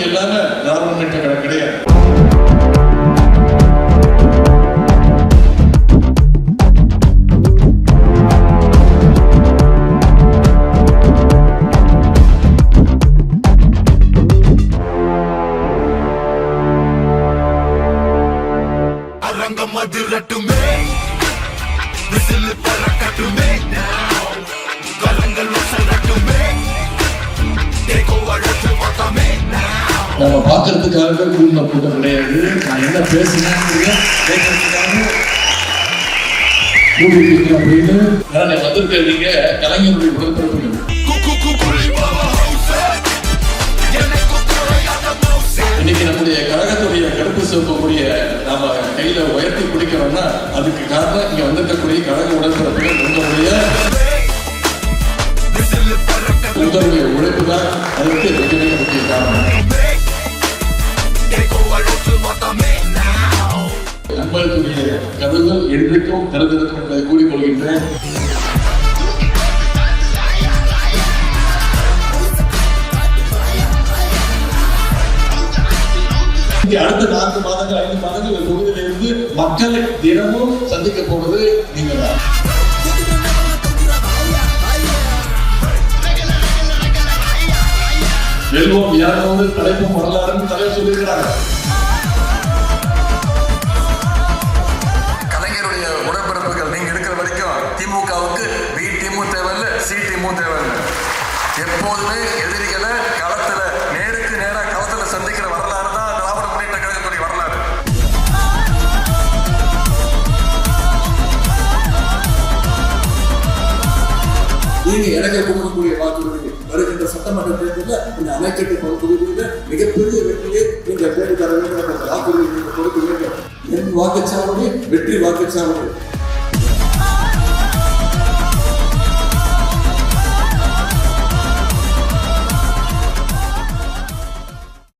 நீங்க எல்லாமே திராவிட முன்னேற்ற கழகம் கிடையாது. மதிரட்டுமே விசில் பறக்கட்டுமே கலங்கள் வசரட்டுமே தேகோ வழக்கு வட்டமே நம்ம பார்க்கறதுக்காக கூடின கூட்டம் கிடையாது. நான் என்ன பேசுனேன் கேட்கறதுக்காக அப்படின்னு வந்திருக்கீங்க. கலைஞருடைய உடற்பிறப்புகள் இன்னைக்கு நம்முடைய கழகத்துடைய கருப்பு சிவப்பக்கூடிய நாம கையில உயர்த்தி பிடிக்கிறோம்னா அதுக்கு காரணம் இங்க வந்திருக்கக்கூடிய கழக உடன்பிறப்புகள் உங்களுடைய உழைப்பு தான் அதுக்கு மிக மிக முக்கிய காரணம். நண்பர்களுடைய கதவுகள் எதிர்க்கும் திறந்திருக்கும் என்பதை கூறிக்கொள்கின்றேன். அடுத்த 4 மாதங்கள் 5 மாதங்கள் இந்த தொகுதியில இருந்து மக்கள் தினமும் சந்திக்க போவது நீங்க தான். வெல்வோம் யாராவது தலைப்பும் வரலாறுன்னு தலைவர் சொல்லியிருக்கிறாங்க. கலைஞருடைய உடன்பிறப்புகள் நீங்க இருக்கிற வரைக்கும் திமுகவுக்கு பி டீமும் தேவையில்ல, சி டீமும் தேவையில்லை. எப்போதுமே எதிரிகளை களத்துல நேருக்கு நேரா களத்துல சந்திக்கிற வரலாறு தான் திராவிட முன்னேற்ற கழகத்துடைய வரலாறு. நீங்க எனக்கு கொடுக்கக்கூடிய வாக்குறுதி வருகின்ற சட்டமன்ற தேர்தலில் இந்த அணைக்கட்டு தொகுதியில் மிகப்பெரிய வெற்றியை நீங்க தேடி தர வேண்டும் என்ற வாக்குறுதி நீங்க கொடுக்க வேண்டும். என் வாக்குச்சாவடி வெற்றி வாக்குச்சாவடி.